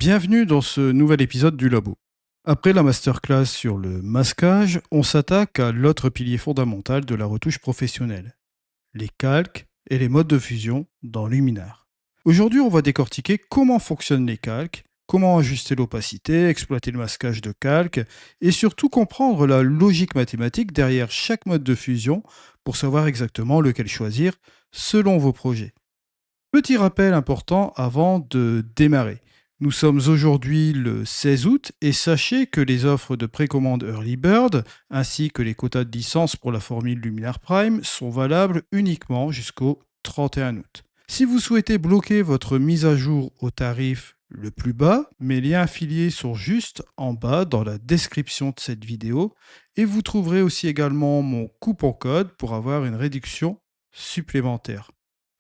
Bienvenue dans ce nouvel épisode du Labo. Après la masterclass sur le masquage, on s'attaque à l'autre pilier fondamental de la retouche professionnelle, les calques et les modes de fusion dans Luminar. Aujourd'hui, on va décortiquer comment fonctionnent les calques, comment ajuster l'opacité, exploiter le masquage de calque et surtout comprendre la logique mathématique derrière chaque mode de fusion pour savoir exactement lequel choisir selon vos projets. Petit rappel important avant de démarrer. Nous sommes aujourd'hui le 16 août et sachez que les offres de précommande Early Bird ainsi que les quotas de licence pour la formule Luminar Prime sont valables uniquement jusqu'au 31 août. Si vous souhaitez bloquer votre mise à jour au tarif le plus bas, mes liens affiliés sont juste en bas dans la description de cette vidéo et vous trouverez aussi également mon coupon code pour avoir une réduction supplémentaire.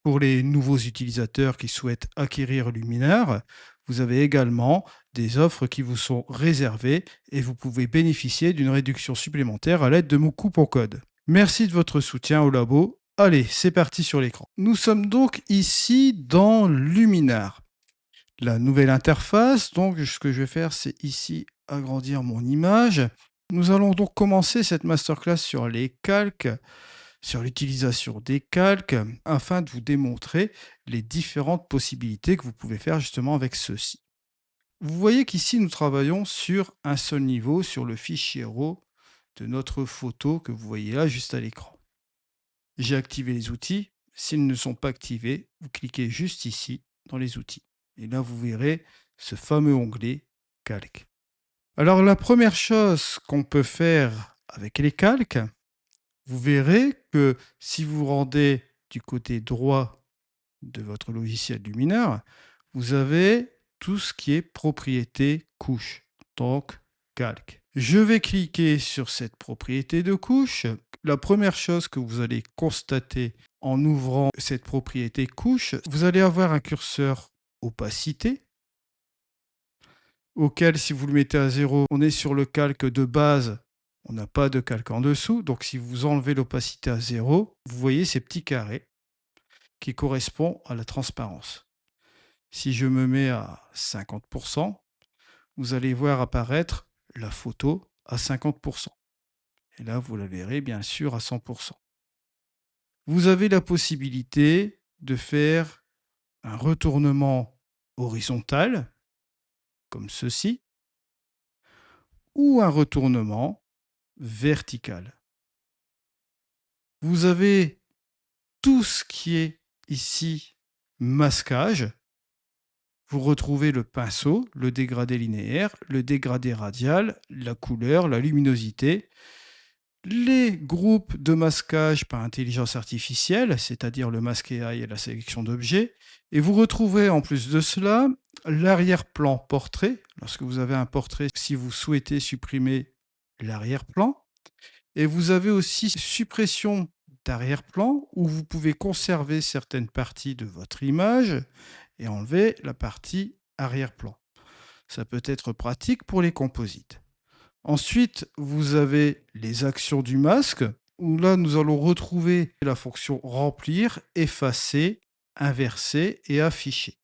Pour les nouveaux utilisateurs qui souhaitent acquérir Luminar, vous avez également des offres qui vous sont réservées et vous pouvez bénéficier d'une réduction supplémentaire à l'aide de mon coupon code. Merci de votre soutien au labo. Allez, c'est parti sur l'écran. Nous sommes donc ici dans Luminar. La nouvelle interface, donc ce que je vais faire, c'est ici agrandir mon image. Nous allons donc commencer cette masterclass sur les calques, sur l'utilisation des calques, afin de vous démontrer les différentes possibilités que vous pouvez faire justement avec ceux-ci. Vous voyez qu'ici, nous travaillons sur un seul niveau, sur le fichier RAW de notre photo que vous voyez là juste à l'écran. J'ai activé les outils. S'ils ne sont pas activés, vous cliquez juste ici dans les outils. Et là, vous verrez ce fameux onglet calque. Alors, la première chose qu'on peut faire avec les calques, vous verrez que si vous vous rendez du côté droit de votre logiciel Luminar, vous avez tout ce qui est propriété couche, donc calque. Je vais cliquer sur cette propriété de couche. La première chose que vous allez constater en ouvrant cette propriété couche, vous allez avoir un curseur opacité, auquel si vous le mettez à 0, on est sur le calque de base, on n'a pas de calque en dessous, donc si vous enlevez l'opacité à 0, vous voyez ces petits carrés qui correspondent à la transparence. Si je me mets à 50%, vous allez voir apparaître la photo à 50%. Et là, vous la verrez bien sûr à 100%. Vous avez la possibilité de faire un retournement horizontal, comme ceci, ou un retournement vertical. Vous avez tout ce qui est ici masquage. Vous retrouvez le pinceau, le dégradé linéaire, le dégradé radial, la couleur, la luminosité, les groupes de masquage par intelligence artificielle, c'est-à-dire le masque AI et la sélection d'objets. Et vous retrouvez en plus de cela l'arrière-plan portrait, lorsque vous avez un portrait, si vous souhaitez supprimer l'arrière-plan. Et vous avez aussi suppression d'arrière-plan, où vous pouvez conserver certaines parties de votre image et enlever la partie arrière-plan. Ça peut être pratique pour les composites. Ensuite, vous avez les actions du masque, où là, nous allons retrouver la fonction remplir, effacer, inverser et afficher.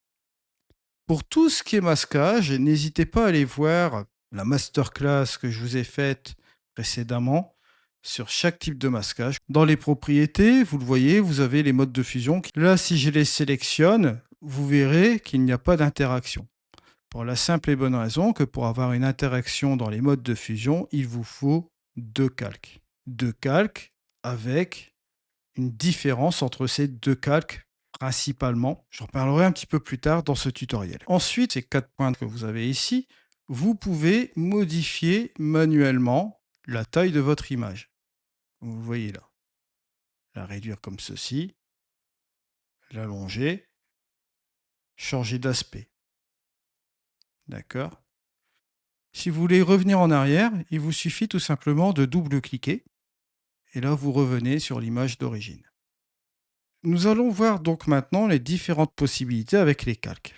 Pour tout ce qui est masquage, n'hésitez pas à aller voir la masterclass que je vous ai faite précédemment sur chaque type de masquage. Dans les propriétés, vous le voyez, vous avez les modes de fusion. Là, si je les sélectionne, vous verrez qu'il n'y a pas d'interaction. Pour la simple et bonne raison que pour avoir une interaction dans les modes de fusion, il vous faut deux calques. Deux calques avec une différence entre ces deux calques principalement. J'en parlerai un petit peu plus tard dans ce tutoriel. Ensuite, ces 4 points que vous avez ici, vous pouvez modifier manuellement la taille de votre image. Vous voyez là. La réduire comme ceci, l'allonger, changer d'aspect. D'accord? Si vous voulez revenir en arrière, il vous suffit tout simplement de double-cliquer. Et là, vous revenez sur l'image d'origine. Nous allons voir donc maintenant les différentes possibilités avec les calques.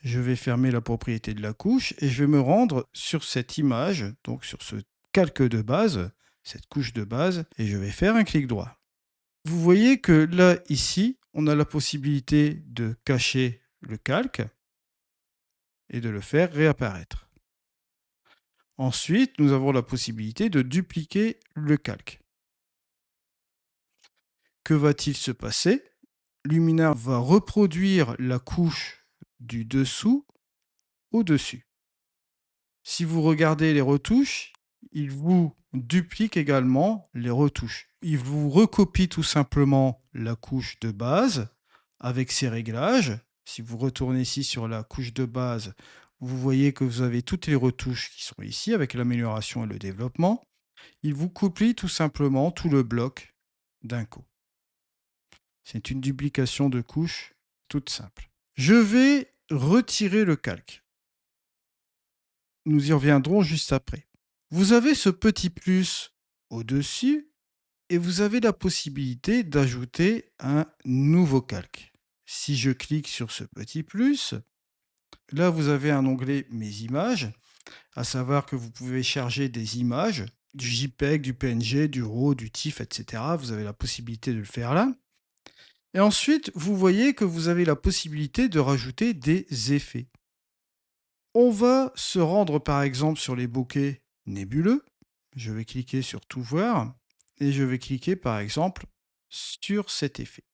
Je vais fermer la propriété de la couche et je vais me rendre sur cette image, donc sur ce calque de base, cette couche de base, et je vais faire un clic droit. Vous voyez que là, ici, on a la possibilité de cacher le calque. et de le faire réapparaître. Ensuite, nous avons la possibilité de dupliquer le calque. Que va-t-il se passer? Luminar va reproduire la couche du dessous au-dessus. Si vous regardez les retouches, il vous duplique également les retouches. Il vous recopie tout simplement la couche de base avec ses réglages. Si vous retournez ici sur la couche de base, vous voyez que vous avez toutes les retouches qui sont ici avec l'amélioration et le développement. Il vous copie tout simplement tout le bloc d'un coup. C'est une duplication de couches toute simple. Je vais retirer le calque. Nous y reviendrons juste après. Vous avez ce petit plus au-dessus et vous avez la possibilité d'ajouter un nouveau calque. Si je clique sur ce petit plus, là vous avez un onglet Mes images, à savoir que vous pouvez charger des images, du JPEG, du PNG, du RAW, du TIFF, etc. Vous avez la possibilité de le faire là. Et ensuite, vous voyez que vous avez la possibilité de rajouter des effets. On va se rendre par exemple sur les bokeh nébuleux. Je vais cliquer sur Tout voir et je vais cliquer par exemple sur cet effet.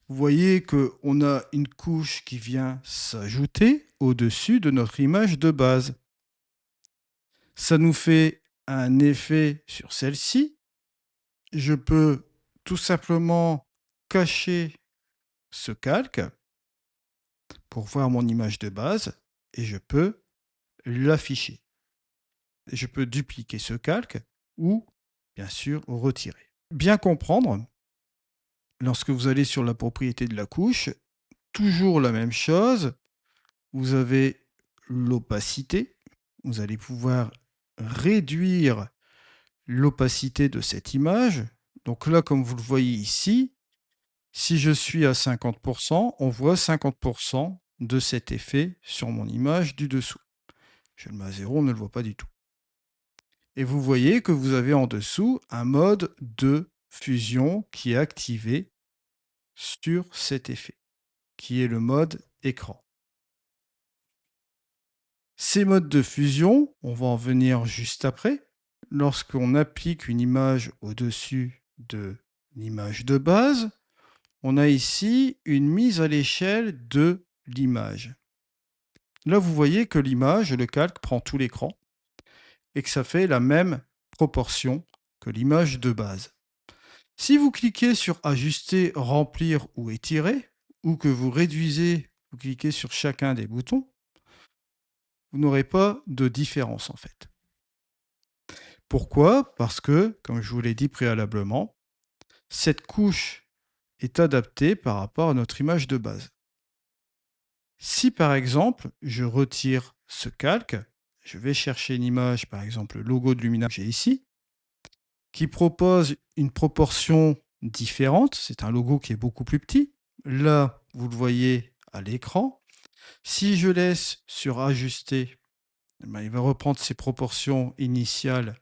Vous voyez qu'on a une couche qui vient s'ajouter au-dessus de notre image de base. Ça nous fait un effet sur celle-ci. Je peux tout simplement cacher ce calque pour voir mon image de base et je peux l'afficher. Je peux dupliquer ce calque ou, bien sûr, retirer. Bien comprendre, lorsque vous allez sur la propriété de la couche, toujours la même chose, vous avez l'opacité, vous allez pouvoir réduire l'opacité de cette image. Donc là, comme vous le voyez ici, si je suis à 50%, on voit 50% de cet effet sur mon image du dessous. Je le mets à 0, on ne le voit pas du tout. Et vous voyez que vous avez en dessous un mode de fusion qui est activé sur cet effet, qui est le mode écran. Ces modes de fusion, on va en venir juste après. Lorsqu'on applique une image au-dessus de l'image de base, on a ici une mise à l'échelle de l'image. Là, vous voyez que l'image, le calque, prend tout l'écran et que ça fait la même proportion que l'image de base. Si vous cliquez sur Ajuster, Remplir ou Étirer, ou que vous réduisez, vous cliquez sur chacun des boutons, vous n'aurez pas de différence en fait. Pourquoi? Parce que, comme je vous l'ai dit préalablement, cette couche est adaptée par rapport à notre image de base. Si par exemple, je retire ce calque, je vais chercher une image, par exemple le logo de Luminar que j'ai ici, qui propose une proportion différente. C'est un logo qui est beaucoup plus petit. Là, vous le voyez à l'écran. Si je laisse sur Ajuster, il va reprendre ses proportions initiales.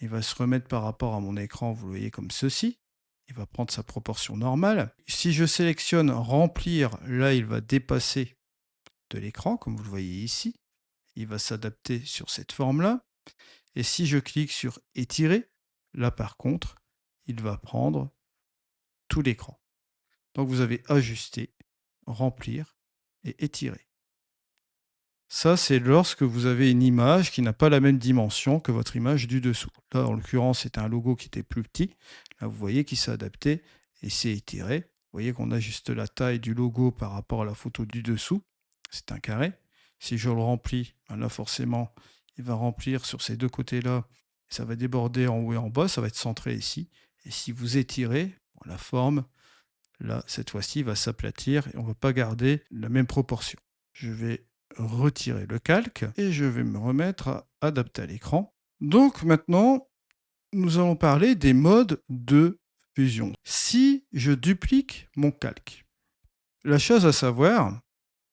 Il va se remettre par rapport à mon écran, vous le voyez comme ceci. Il va prendre sa proportion normale. Si je sélectionne Remplir, là, il va dépasser de l'écran, comme vous le voyez ici. Il va s'adapter sur cette forme-là. Et si je clique sur Étirer, là par contre, il va prendre tout l'écran. Donc vous avez Ajuster, Remplir et Étirer. Ça, c'est lorsque vous avez une image qui n'a pas la même dimension que votre image du dessous. Là, en l'occurrence, c'était un logo qui était plus petit. Là, vous voyez qu'il s'est adapté et s'est étiré. Vous voyez qu'on ajuste la taille du logo par rapport à la photo du dessous. C'est un carré. Si je le remplis, là, forcément, il va remplir sur ces deux côtés-là. Ça va déborder en haut et en bas. Ça va être centré ici. Et si vous étirez, la forme, là, cette fois-ci, va s'aplatir et on ne va pas garder la même proportion. Je vais retirer le calque et je vais me remettre à adapter à l'écran. Donc maintenant, nous allons parler des modes de fusion. Si je duplique mon calque, la chose à savoir,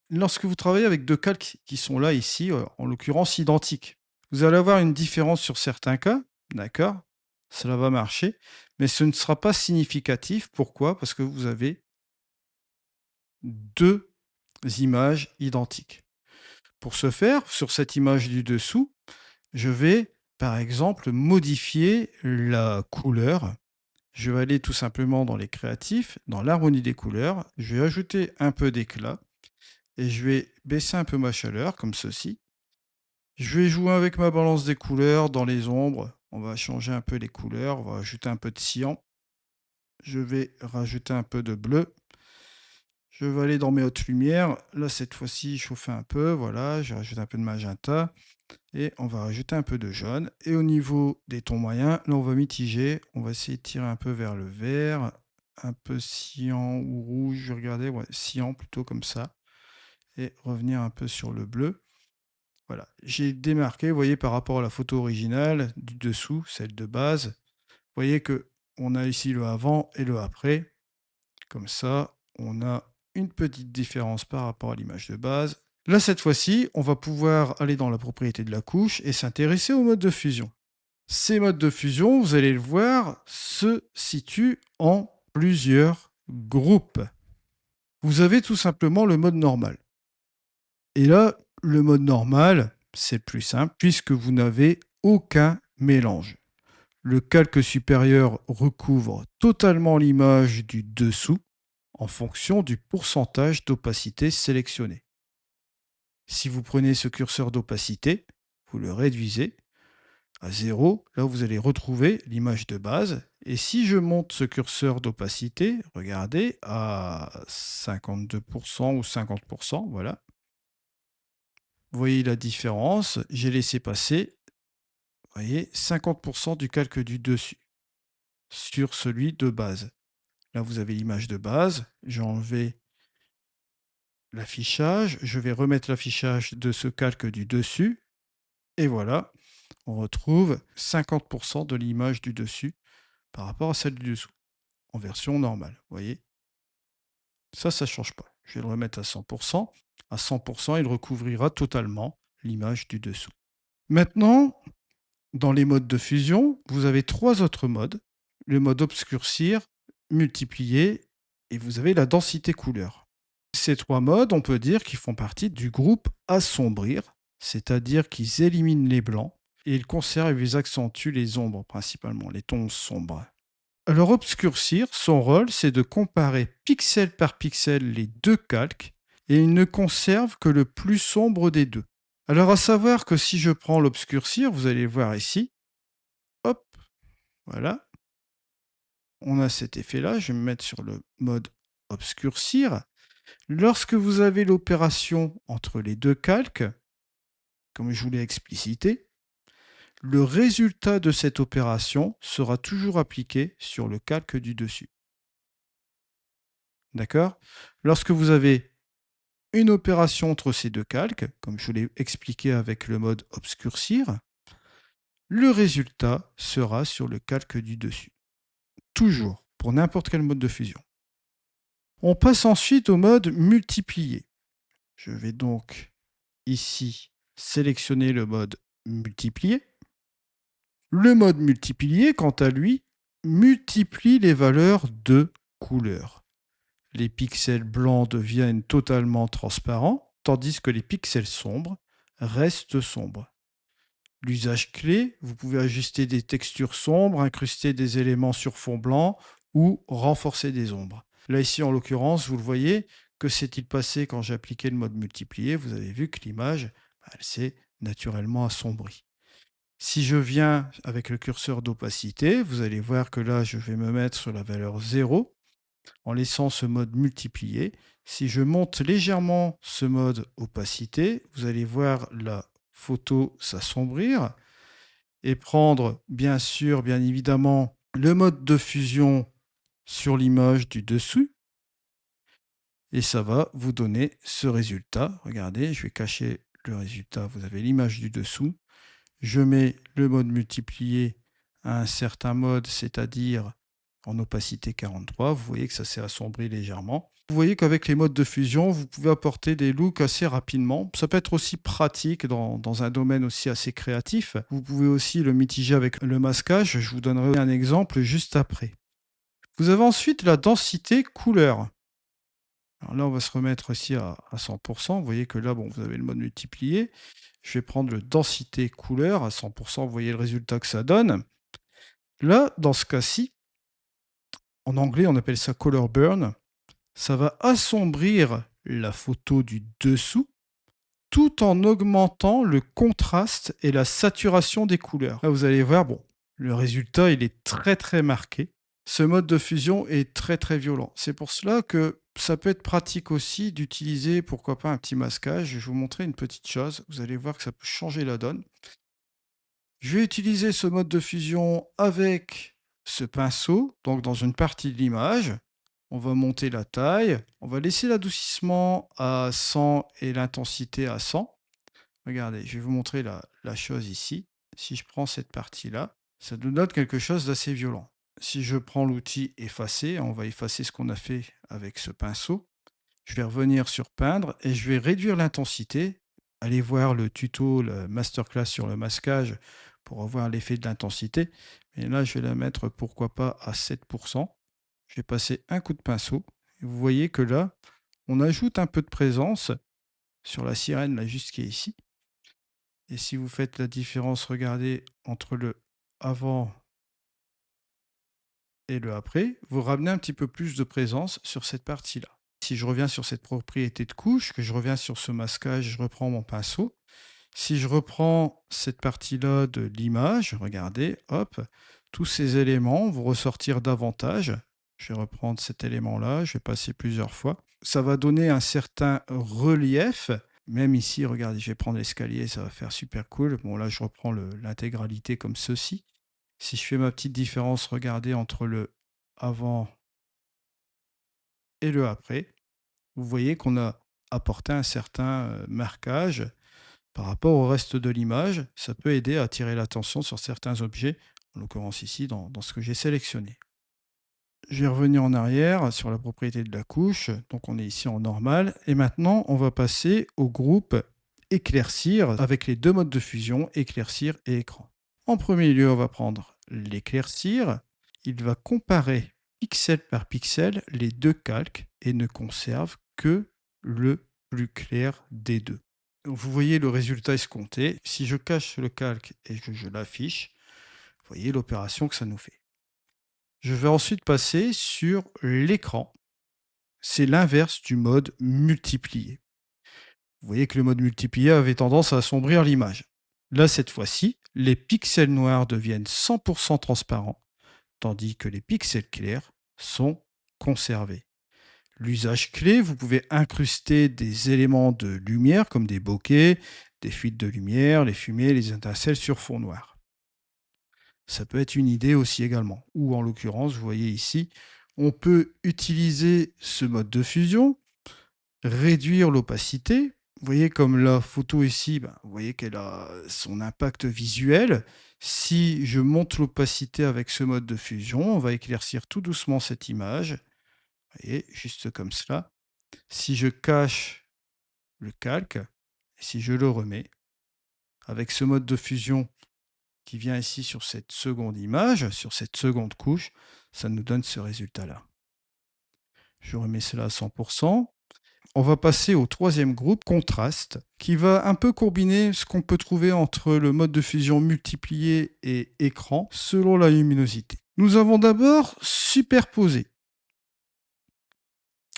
lorsque vous travaillez avec deux calques qui sont là ici, en l'occurrence identiques, vous allez avoir une différence sur certains cas, d'accord? Cela va marcher, mais ce ne sera pas significatif. Pourquoi? Parce que vous avez deux images identiques. Pour ce faire, sur cette image du dessous, je vais par exemple modifier la couleur. Je vais aller tout simplement dans les créatifs, dans l'harmonie des couleurs, je vais ajouter un peu d'éclat et je vais baisser un peu ma chaleur comme ceci. Je vais jouer avec ma balance des couleurs dans les ombres. On va changer un peu les couleurs, on va ajouter un peu de cyan. Je vais rajouter un peu de bleu. Je vais aller dans mes hautes lumières. Là, cette fois-ci, chauffer un peu. Voilà, je rajoute un peu de magenta. Et on va rajouter un peu de jaune. Et au niveau des tons moyens, là, on va mitiger. On va essayer de tirer un peu vers le vert. Un peu cyan ou rouge. Je vais regarder, ouais, cyan plutôt comme ça. Et revenir un peu sur le bleu. Voilà, j'ai démarqué, vous voyez, par rapport à la photo originale du dessous, celle de base. Vous voyez que on a ici le avant et le après. Comme ça, on a une petite différence par rapport à l'image de base. Là, cette fois-ci, on va pouvoir aller dans la propriété de la couche et s'intéresser au mode de fusion. Ces modes de fusion, vous allez le voir, se situent en plusieurs groupes. Vous avez tout simplement le mode normal. Et là, le mode normal, c'est le plus simple puisque vous n'avez aucun mélange. Le calque supérieur recouvre totalement l'image du dessous en fonction du pourcentage d'opacité sélectionné. Si vous prenez ce curseur d'opacité, vous le réduisez à 0, là vous allez retrouver l'image de base. Et si je monte ce curseur d'opacité, regardez, à 52% ou 50%, voilà, vous voyez la différence, j'ai laissé passer, vous voyez, 50% du calque du dessus sur celui de base. Là, vous avez l'image de base, j'ai enlevé l'affichage, je vais remettre l'affichage de ce calque du dessus, et voilà, on retrouve 50% de l'image du dessus par rapport à celle du dessous, en version normale, vous voyez. Ça ne change pas. Je vais le remettre à 100%. À 100%, il recouvrira totalement l'image du dessous. Maintenant, dans les modes de fusion, vous avez trois autres modes. Le mode obscurcir, multiplier et vous avez la densité couleur. Ces trois modes, on peut dire qu'ils font partie du groupe assombrir, c'est-à-dire qu'ils éliminent les blancs et ils conservent et ils accentuent les ombres, principalement les tons sombres. Alors obscurcir, son rôle, c'est de comparer pixel par pixel les deux calques et il ne conserve que le plus sombre des deux. Alors à savoir que si je prends l'obscurcir, vous allez voir ici, hop, voilà, on a cet effet-là, je vais me mettre sur le mode obscurcir. Lorsque vous avez l'opération entre les deux calques, comme je vous l'ai explicité, le résultat de cette opération sera toujours appliqué sur le calque du dessus. D'accord? Lorsque vous avez une opération entre ces deux calques, comme je vous l'ai expliqué avec le mode obscurcir, le résultat sera sur le calque du dessus. Toujours, pour n'importe quel mode de fusion. On passe ensuite au mode multiplier. Je vais donc ici sélectionner le mode multiplier. Le mode multiplier, quant à lui, multiplie les valeurs de couleur. Les pixels blancs deviennent totalement transparents, tandis que les pixels sombres restent sombres. L'usage clé, vous pouvez ajuster des textures sombres, incruster des éléments sur fond blanc ou renforcer des ombres. Là ici en l'occurrence, vous le voyez, que s'est-il passé quand j'ai appliqué le mode multiplier? Vous avez vu que l'image, elle s'est naturellement assombrie. Si je viens avec le curseur d'opacité, vous allez voir que là je vais me mettre sur la valeur 0 en laissant ce mode multiplier. Si je monte légèrement ce mode opacité, vous allez voir la photo s'assombrir et prendre bien sûr, bien évidemment, le mode de fusion sur l'image du dessus. Et ça va vous donner ce résultat. Regardez, je vais cacher le résultat. Vous avez l'image du dessous. Je mets le mode multiplié à un certain mode, c'est-à-dire en opacité 43. Vous voyez que ça s'est assombri légèrement. Vous voyez qu'avec les modes de fusion, vous pouvez apporter des looks assez rapidement. Ça peut être aussi pratique dans un domaine aussi assez créatif. Vous pouvez aussi le mitiger avec le masquage. Je vous donnerai un exemple juste après. Vous avez ensuite la densité couleur. Alors là, on va se remettre aussi à 100%. Vous voyez que là, bon, vous avez le mode multiplié. Je vais prendre le densité couleur à 100%. Vous voyez le résultat que ça donne. Là, dans ce cas-ci, en anglais, on appelle ça color burn. Ça va assombrir la photo du dessous tout en augmentant le contraste et la saturation des couleurs. Là, vous allez voir, bon, le résultat, il est très très marqué. Ce mode de fusion est très très violent. C'est pour cela que ça peut être pratique aussi d'utiliser, pourquoi pas, un petit masquage. Je vais vous montrer une petite chose. Vous allez voir que ça peut changer la donne. Je vais utiliser ce mode de fusion avec ce pinceau, donc dans une partie de l'image. On va monter la taille, on va laisser l'adoucissement à 100 et l'intensité à 100. Regardez, je vais vous montrer la chose ici. Si je prends cette partie-là, ça nous donne quelque chose d'assez violent. Si je prends l'outil effacer, on va effacer ce qu'on a fait avec ce pinceau. Je vais revenir sur peindre et je vais réduire l'intensité. Allez voir le tuto, le masterclass sur le masquage pour avoir l'effet de l'intensité. Et là, je vais la mettre, pourquoi pas, à 7%. Je vais passer un coup de pinceau. Et vous voyez que là, on ajoute un peu de présence sur la sirène, là, juste qui est ici. Et si vous faites la différence, regardez, entre le avant et le après, vous ramenez un petit peu plus de présence sur cette partie-là. Si je reviens sur cette propriété de couche, que je reviens sur ce masquage, je reprends mon pinceau. Si je reprends cette partie-là de l'image, regardez, hop, tous ces éléments vont ressortir davantage. Je vais reprendre cet élément-là, je vais passer plusieurs fois. Ça va donner un certain relief. Même ici, regardez, je vais prendre l'escalier, ça va faire super cool. Bon, là, je reprends l'intégralité comme ceci. Si je fais ma petite différence, regardez, entre le avant et le après, vous voyez qu'on a apporté un certain marquage par rapport au reste de l'image. Ça peut aider à attirer l'attention sur certains objets, en l'occurrence ici dans ce que j'ai sélectionné. Je vais revenir en arrière sur la propriété de la couche. Donc on est ici en normal. Et maintenant, on va passer au groupe éclaircir avec les deux modes de fusion, éclaircir et écran. En premier lieu, on va prendre l'éclaircir. Il va comparer pixel par pixel les deux calques et ne conserve que le plus clair des deux. Vous voyez le résultat escompté. Si je cache le calque et que je l'affiche, vous voyez l'opération que ça nous fait. Je vais ensuite passer sur l'écran. C'est l'inverse du mode multiplié. Vous voyez que le mode multiplié avait tendance à assombrir l'image. Là, cette fois-ci, les pixels noirs deviennent 100% transparents, tandis que les pixels clairs sont conservés. L'usage clé, vous pouvez incruster des éléments de lumière comme des bokeh, des fuites de lumière, les fumées, les étincelles sur fond noir. Ça peut être une idée aussi également. Ou en l'occurrence, vous voyez ici, on peut utiliser ce mode de fusion, réduire l'opacité. Vous voyez comme la photo ici, vous voyez qu'elle a son impact visuel. Si je monte l'opacité avec ce mode de fusion, on va éclaircir tout doucement cette image. Vous voyez, juste comme cela. Si je cache le calque, et si je le remets, avec ce mode de fusion qui vient ici sur cette seconde image, sur cette seconde couche, ça nous donne ce résultat-là. Je remets cela à 100%. On va passer au troisième groupe, contraste, qui va un peu combiner ce qu'on peut trouver entre le mode de fusion multiplié et écran selon la luminosité. Nous avons d'abord superposé.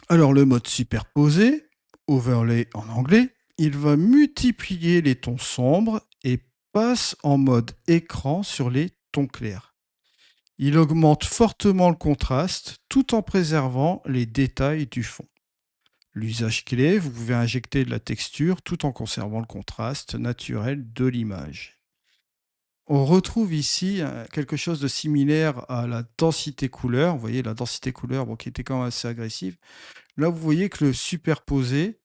Alors le mode superposé, overlay en anglais, il va multiplier les tons sombres et passe en mode écran sur les tons clairs. Il augmente fortement le contraste tout en préservant les détails du fond. L'usage clé, vous pouvez injecter de la texture tout en conservant le contraste naturel de l'image. On retrouve ici quelque chose de similaire à la densité couleur. Vous voyez la densité couleur qui était quand même assez agressive. Là, vous voyez que le superposé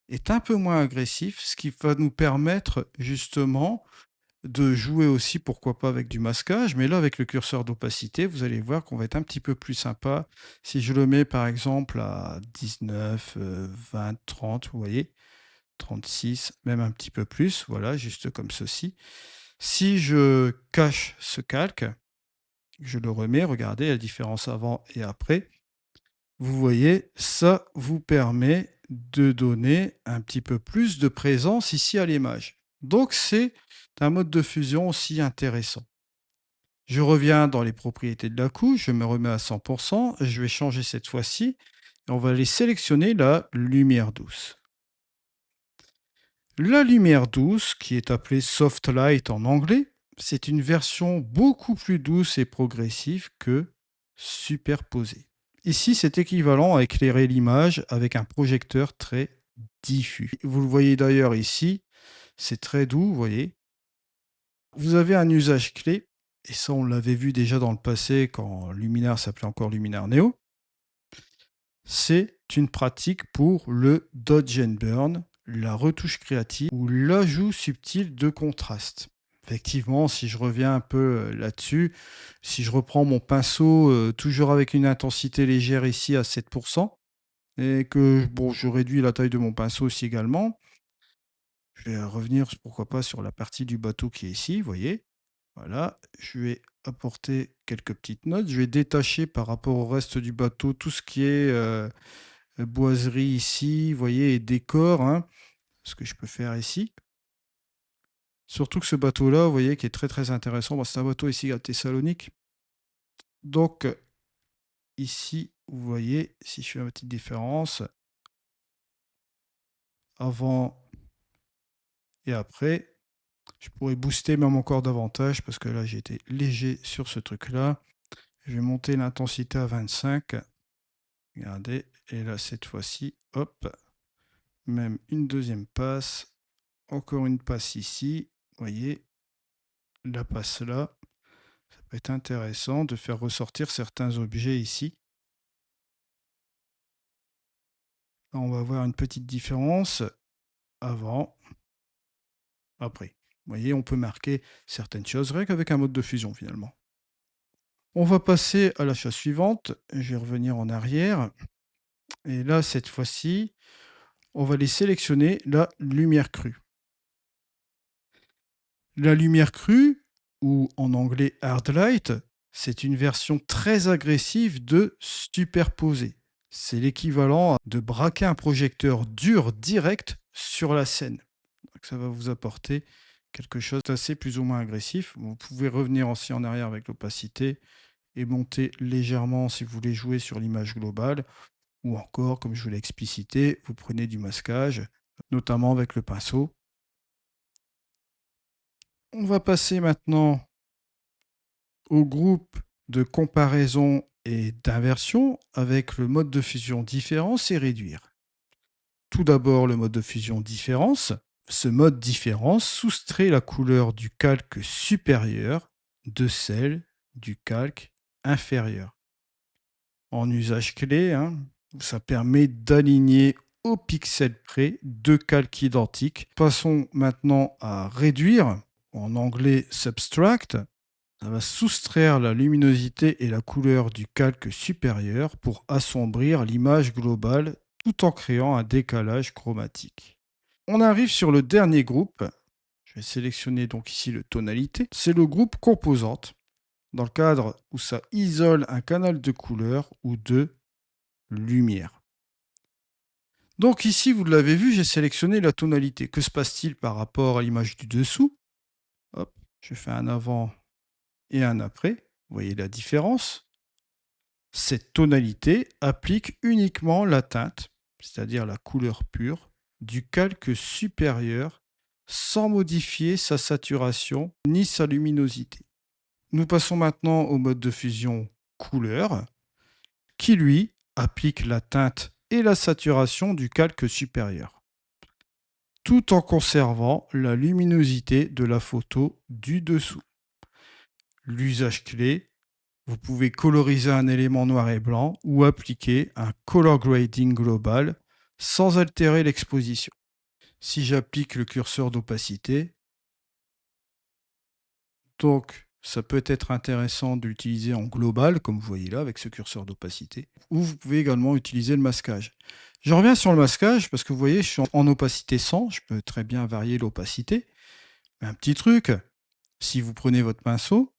est un peu moins agressif, ce qui va nous permettre justement de jouer aussi, pourquoi pas, avec du masquage. Mais là, avec le curseur d'opacité, vous allez voir qu'on va être un petit peu plus sympa. Si je le mets par exemple à 19, 20, 30, vous voyez, 36, même un petit peu plus, voilà, juste comme ceci. Si je cache ce calque, je le remets, regardez la différence avant et après. Vous voyez, ça vous permet de donner un petit peu plus de présence ici à l'image. Donc c'est un mode de fusion aussi intéressant. Je reviens dans les propriétés de la couche, je me remets à 100%, je vais changer cette fois-ci, et on va aller sélectionner la lumière douce. La lumière douce, qui est appelée soft light en anglais, c'est une version beaucoup plus douce et progressive que superposée. Ici, c'est équivalent à éclairer l'image avec un projecteur très diffus. Vous le voyez d'ailleurs ici, c'est très doux, vous voyez. Vous avez un usage clé, et ça on l'avait vu déjà dans le passé quand Luminar s'appelait encore Luminar Neo. C'est une pratique pour le dodge and burn, la retouche créative ou l'ajout subtil de contraste. Effectivement, si je reviens un peu là-dessus, si je reprends mon pinceau toujours avec une intensité légère ici à 7%, et que bon, je réduis la taille de mon pinceau aussi également, je vais revenir pourquoi pas sur la partie du bateau qui est ici, vous voyez. Voilà, je vais apporter quelques petites notes. Je vais détacher par rapport au reste du bateau tout ce qui est boiserie ici, vous voyez, et décor, hein, ce que je peux faire ici. Surtout que ce bateau-là, vous voyez, qui est très très intéressant, bon, c'est un bateau ici à Thessalonique. Donc ici, vous voyez, si je fais une petite différence, avant et après, je pourrais booster même encore davantage parce que là j'ai été léger sur ce truc-là. Je vais monter l'intensité à 25. Regardez, et là cette fois-ci, hop, même une deuxième passe, encore une passe ici, vous voyez, la passe là. Ça peut être intéressant de faire ressortir certains objets ici. Là, on va voir une petite différence avant, après. Vous voyez, on peut marquer certaines choses rien qu'avec un mode de fusion finalement. On va passer à la chose suivante. Je vais revenir en arrière. Et là, cette fois-ci, on va les sélectionner la lumière crue. La lumière crue, ou en anglais hard light, c'est une version très agressive de superposer. C'est l'équivalent de braquer un projecteur dur direct sur la scène. Donc ça va vous apporter quelque chose d'assez plus ou moins agressif. Vous pouvez revenir aussi en arrière avec l'opacité et monter légèrement si vous voulez jouer sur l'image globale. Ou encore, comme je vous l'ai explicité, vous prenez du masquage, notamment avec le pinceau. On va passer maintenant au groupe de comparaison et d'inversion avec le mode de fusion différence et réduire. Tout d'abord, le mode de fusion différence. Ce mode différence soustrait la couleur du calque supérieur de celle du calque inférieur. En usage clé, hein, ça permet d'aligner au pixel près deux calques identiques. Passons maintenant à réduire, en anglais subtract. Ça va soustraire la luminosité et la couleur du calque supérieur pour assombrir l'image globale tout en créant un décalage chromatique. On arrive sur le dernier groupe. Je vais sélectionner donc ici le tonalité. C'est le groupe composante, dans le cadre où ça isole un canal de couleur ou de lumière. Donc ici, vous l'avez vu, j'ai sélectionné la tonalité. Que se passe-t-il par rapport à l'image du dessous? Hop, je fais un avant et un après. Vous voyez la différence. Cette tonalité applique uniquement la teinte, c'est-à-dire la couleur pure, du calque supérieur sans modifier sa saturation ni sa luminosité. Nous passons maintenant au mode de fusion couleur, qui lui applique la teinte et la saturation du calque supérieur, tout en conservant la luminosité de la photo du dessous. L'usage clé, vous pouvez coloriser un élément noir et blanc ou appliquer un color grading global sans altérer l'exposition. Si j'applique le curseur d'opacité, donc ça peut être intéressant d'utiliser en global, comme vous voyez là, avec ce curseur d'opacité, ou vous pouvez également utiliser le masquage. Je reviens sur le masquage parce que vous voyez, je suis en opacité 100, je peux très bien varier l'opacité. Un petit truc, si vous prenez votre pinceau,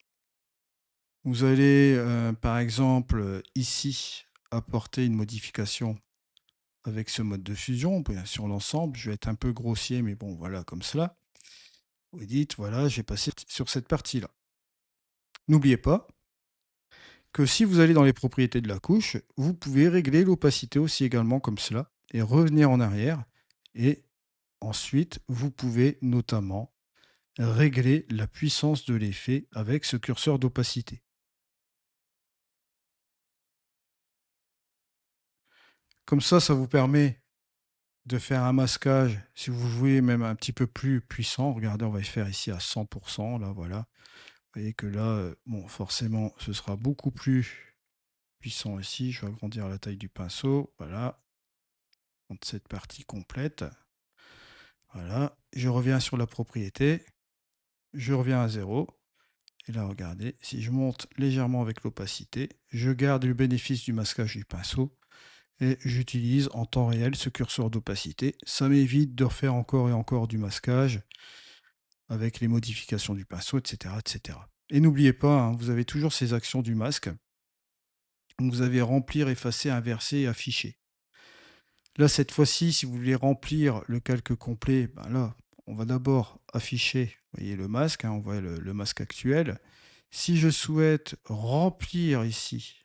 vous allez par exemple ici apporter une modification avec ce mode de fusion, bien sur l'ensemble, je vais être un peu grossier, mais bon, voilà, comme cela. Vous dites, voilà, j'ai passé sur cette partie-là. N'oubliez pas que si vous allez dans les propriétés de la couche, vous pouvez régler l'opacité aussi également comme cela et revenir en arrière. Et ensuite, vous pouvez notamment régler la puissance de l'effet avec ce curseur d'opacité. Comme ça vous permet de faire un masquage, si vous voulez même un petit peu plus puissant. Regardez, on va le faire ici à 100%, là, voilà. Vous voyez que là, bon, forcément, ce sera beaucoup plus puissant ici. Je vais agrandir la taille du pinceau, voilà. Prendre cette partie complète. Voilà. Je reviens sur la propriété. Je reviens à 0. Et là, regardez, si je monte légèrement avec l'opacité, je garde le bénéfice du masquage du pinceau et j'utilise en temps réel ce curseur d'opacité. Ça m'évite de refaire encore et encore du masquage avec les modifications du pinceau, etc. etc. Et n'oubliez pas, hein, vous avez toujours ces actions du masque. Vous avez remplir, effacer, inverser et afficher. Là, cette fois-ci, si vous voulez remplir le calque complet, ben là, on va d'abord afficher, vous voyez le masque, hein, on voit le masque actuel. Si je souhaite remplir ici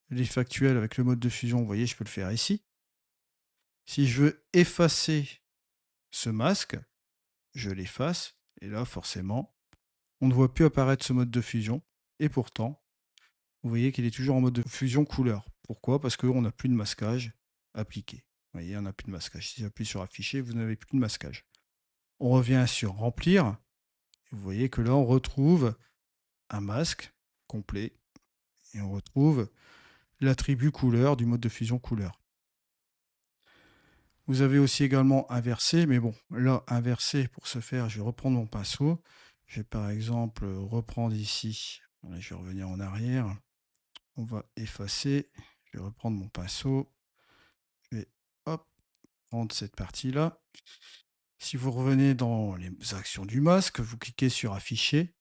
les factuels avec le mode de fusion, vous voyez, je peux le faire ici. Si je veux effacer ce masque, je l'efface. Et là, forcément, on ne voit plus apparaître ce mode de fusion. Et pourtant, vous voyez qu'il est toujours en mode de fusion couleur. Pourquoi? Parce qu'on n'a plus de masquage appliqué. Vous voyez, on n'a plus de masquage. Si j'appuie sur afficher, vous n'avez plus de masquage. On revient sur remplir. Et vous voyez que là, on retrouve un masque complet. Et on retrouve l'attribut couleur du mode de fusion couleur. Vous avez aussi également inversé, mais bon, là, inversé, pour ce faire, je vais reprendre mon pinceau. Je vais par exemple reprendre ici. Voilà, je vais revenir en arrière. On va effacer. Je vais reprendre mon pinceau. Je vais hop, prendre cette partie-là. Si vous revenez dans les actions du masque, vous cliquez sur afficher.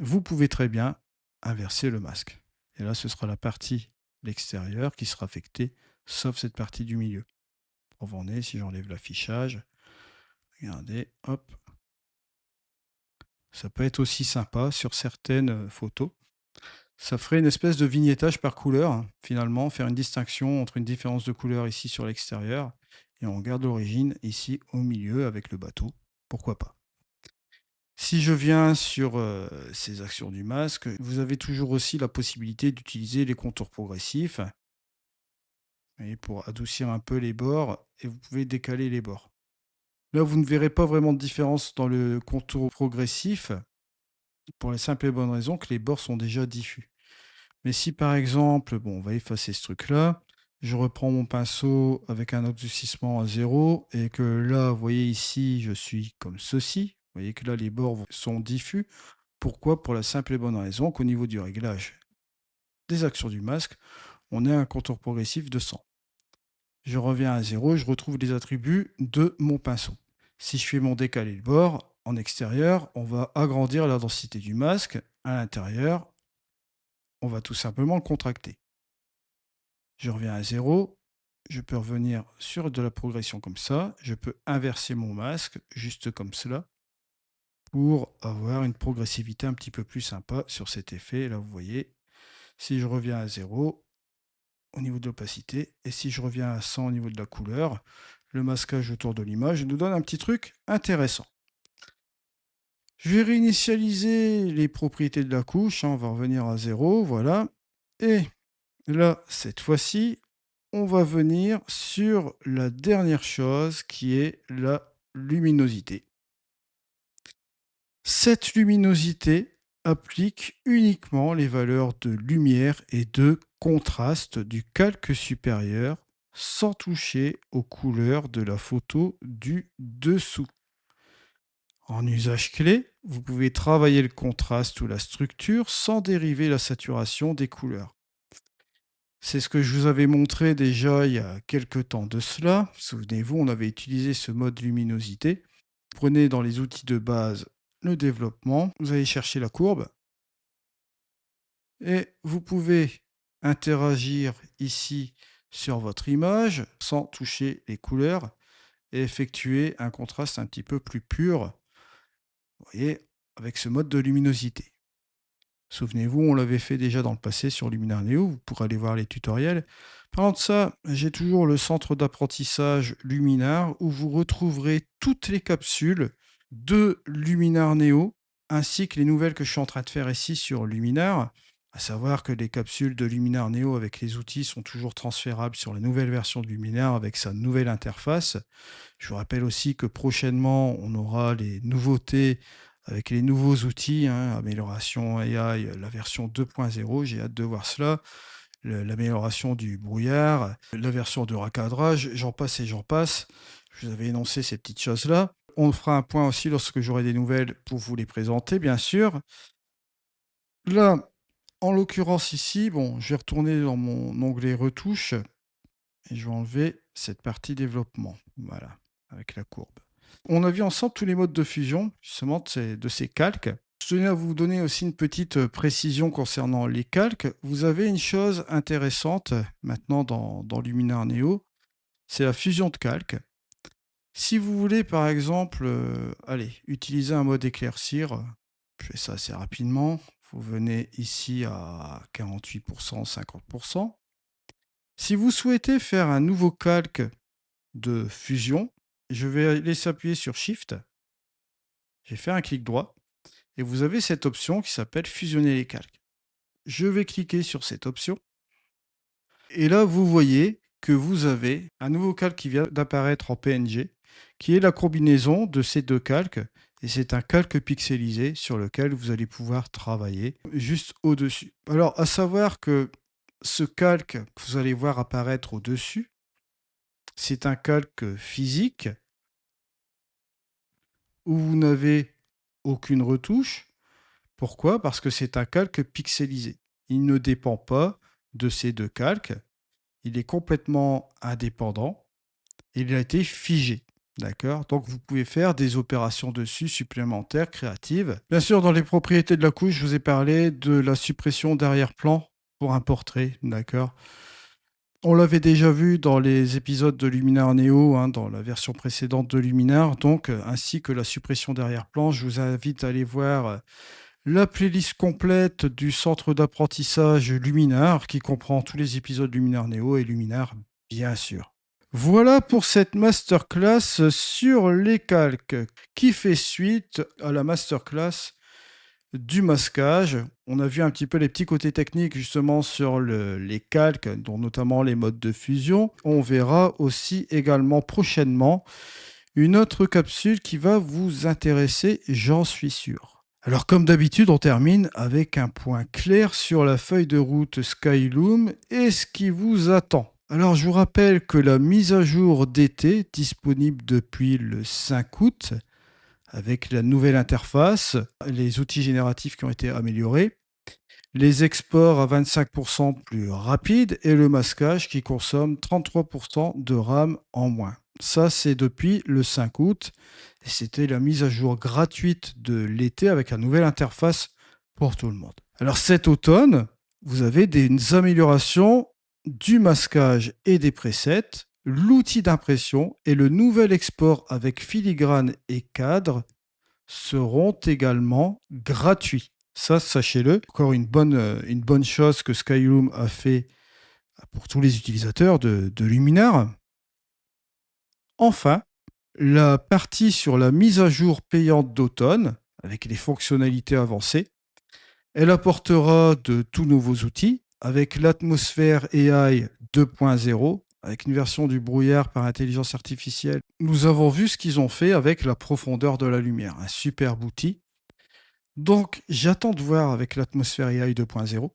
Vous pouvez très bien inverser le masque. Et là, ce sera la partie de l'extérieur qui sera affectée, sauf cette partie du milieu. Preuve en est, si j'enlève l'affichage, regardez, hop. Ça peut être aussi sympa sur certaines photos. Ça ferait une espèce de vignettage par couleur, hein, finalement, faire une distinction entre une différence de couleur ici sur l'extérieur et on garde l'origine ici au milieu avec le bateau. Pourquoi pas? Si je viens sur ces actions du masque, vous avez toujours aussi la possibilité d'utiliser les contours progressifs et pour adoucir un peu les bords et vous pouvez décaler les bords. Là, vous ne verrez pas vraiment de différence dans le contour progressif pour la simple et bonne raison que les bords sont déjà diffus. Mais si par exemple, bon, on va effacer ce truc-là, je reprends mon pinceau avec un adoucissement à 0 et que là, vous voyez ici, je suis comme ceci. Vous voyez que là, les bords sont diffus. Pourquoi? Pour la simple et bonne raison qu'au niveau du réglage des actions du masque, on a un contour progressif de 100. Je reviens à 0 et je retrouve les attributs de mon pinceau. Si je fais mon décalé de bord en extérieur, on va agrandir la densité du masque. À l'intérieur, on va tout simplement le contracter. Je reviens à 0. Je peux revenir sur de la progression comme ça. Je peux inverser mon masque juste comme cela pour avoir une progressivité un petit peu plus sympa sur cet effet. Là, vous voyez, si je reviens à 0 au niveau de l'opacité et si je reviens à 100 au niveau de la couleur, le masquage autour de l'image nous donne un petit truc intéressant. Je vais réinitialiser les propriétés de la couche. On va revenir à 0, voilà. Et là, cette fois-ci, on va venir sur la dernière chose qui est la luminosité. Cette luminosité applique uniquement les valeurs de lumière et de contraste du calque supérieur sans toucher aux couleurs de la photo du dessous. En usage clé, vous pouvez travailler le contraste ou la structure sans dériver la saturation des couleurs. C'est ce que je vous avais montré déjà il y a quelques temps de cela. Souvenez-vous, on avait utilisé ce mode luminosité. Prenez dans les outils de base le développement, vous allez chercher la courbe et vous pouvez interagir ici sur votre image sans toucher les couleurs et effectuer un contraste un petit peu plus pur, vous voyez, avec ce mode de luminosité. Souvenez-vous, on l'avait fait déjà dans le passé sur Luminar Neo, vous pourrez aller voir les tutoriels. Parlant de ça, j'ai toujours le centre d'apprentissage Luminar où vous retrouverez toutes les capsules de Luminar Neo ainsi que les nouvelles que je suis en train de faire ici sur Luminar. À savoir que les capsules de Luminar Neo avec les outils sont toujours transférables sur la nouvelle version de Luminar avec sa nouvelle interface. Je vous rappelle aussi que prochainement, on aura les nouveautés avec les nouveaux outils, hein, amélioration AI, la version 2.0, j'ai hâte de voir cela, l'amélioration du brouillard, la version de recadrage, j'en passe et j'en passe. Je vous avais énoncé ces petites choses-là. On fera un point aussi lorsque j'aurai des nouvelles pour vous les présenter, bien sûr. Là, en l'occurrence ici, bon, je vais retourner dans mon onglet retouche et je vais enlever cette partie développement. Voilà, avec la courbe. On a vu ensemble tous les modes de fusion, justement, de ces calques. Je tenais à vous donner aussi une petite précision concernant les calques. Vous avez une chose intéressante maintenant dans Luminar Neo, c'est la fusion de calques. Si vous voulez, par exemple, allez, utiliser un mode éclaircir, je fais ça assez rapidement. Vous venez ici à 48%, 50%. Si vous souhaitez faire un nouveau calque de fusion, je vais laisser appuyer sur Shift. J'ai fait un clic droit et vous avez cette option qui s'appelle fusionner les calques. Je vais cliquer sur cette option et là vous voyez que vous avez un nouveau calque qui vient d'apparaître en PNG qui est la combinaison de ces deux calques et c'est un calque pixelisé sur lequel vous allez pouvoir travailler juste au-dessus. Alors à savoir que ce calque que vous allez voir apparaître au-dessus, c'est un calque physique où vous n'avez aucune retouche. Pourquoi? Parce que c'est un calque pixelisé. Il ne dépend pas de ces deux calques. Il est complètement indépendant. Il a été figé. D'accord? Donc vous pouvez faire des opérations dessus supplémentaires, créatives. Bien sûr, dans les propriétés de la couche, je vous ai parlé de la suppression d'arrière-plan pour un portrait. D'accord? On l'avait déjà vu dans les épisodes de Luminar Neo, hein, dans la version précédente de Luminar, donc, ainsi que la suppression d'arrière-plan. Je vous invite à aller voir la playlist complète du centre d'apprentissage Luminar, qui comprend tous les épisodes Luminar Neo et Luminar, bien sûr. Voilà pour cette masterclass sur les calques, qui fait suite à la masterclass du masquage. On a vu un petit peu les petits côtés techniques justement sur les calques, dont notamment les modes de fusion. On verra aussi également prochainement une autre capsule qui va vous intéresser, j'en suis sûr. Alors comme d'habitude, on termine avec un point clair sur la feuille de route Skyloom et ce qui vous attend. Alors je vous rappelle que la mise à jour d'été, disponible depuis le 5 août, avec la nouvelle interface, les outils génératifs qui ont été améliorés, les exports à 25% plus rapides et le masquage qui consomme 33% de RAM en moins. Ça, c'est depuis le 5 août et c'était la mise à jour gratuite de l'été avec la nouvelle interface pour tout le monde. Alors cet automne, vous avez des améliorations du masquage et des presets, l'outil d'impression et le nouvel export avec filigrane et cadre seront également gratuits. Ça, sachez-le. Encore une bonne chose que Skyloom a fait pour tous les utilisateurs de Luminar. Enfin, la partie sur la mise à jour payante d'automne, avec les fonctionnalités avancées, elle apportera de tout nouveaux outils, avec l'atmosphère AI 2.0, avec une version du brouillard par intelligence artificielle. Nous avons vu ce qu'ils ont fait avec la profondeur de la lumière, un superbe outil. Donc, j'attends de voir avec l'atmosphère AI 2.0.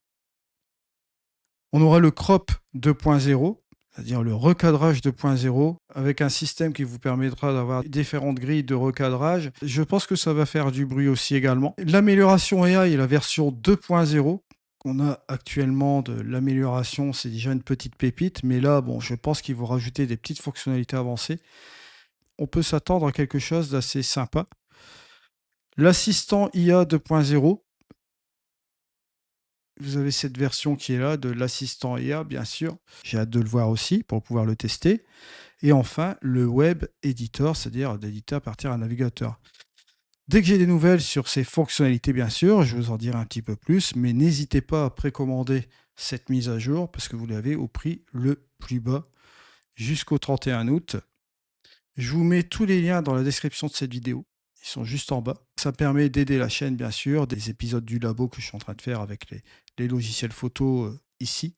On aura le crop 2.0, c'est-à-dire le recadrage 2.0, avec un système qui vous permettra d'avoir différentes grilles de recadrage. Je pense que ça va faire du bruit aussi également. L'amélioration AI est la version 2.0. On a actuellement de l'amélioration, c'est déjà une petite pépite, mais là, bon, je pense qu'ils vont rajouter des petites fonctionnalités avancées. On peut s'attendre à quelque chose d'assez sympa. L'assistant IA 2.0, vous avez cette version qui est là de l'assistant IA, bien sûr. J'ai hâte de le voir aussi pour pouvoir le tester. Et enfin, le web editor, c'est-à-dire d'éditer à partir d'un navigateur. Dès que j'ai des nouvelles sur ces fonctionnalités, bien sûr, je vous en dirai un petit peu plus, mais n'hésitez pas à précommander cette mise à jour parce que vous l'avez au prix le plus bas jusqu'au 31 août. Je vous mets tous les liens dans la description de cette vidéo. Ils sont juste en bas. Ça permet d'aider la chaîne, bien sûr, des épisodes du labo que je suis en train de faire avec les logiciels photo ici,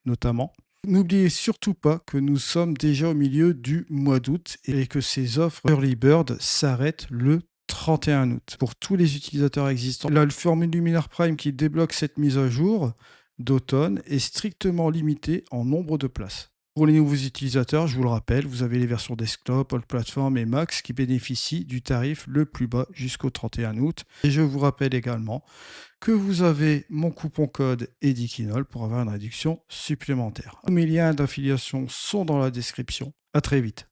notamment. N'oubliez surtout pas que nous sommes déjà au milieu du mois d'août et que ces offres Early Bird s'arrêtent le 31 août. Pour tous les utilisateurs existants, là, le formule Luminar Prime qui débloque cette mise à jour d'automne est strictement limité en nombre de places. Pour les nouveaux utilisateurs, je vous le rappelle, vous avez les versions desktop, all platform et max qui bénéficient du tarif le plus bas jusqu'au 31 août. Et je vous rappelle également que vous avez mon coupon code EDIKINOL pour avoir une réduction supplémentaire. Mes liens d'affiliation sont dans la description. À très vite.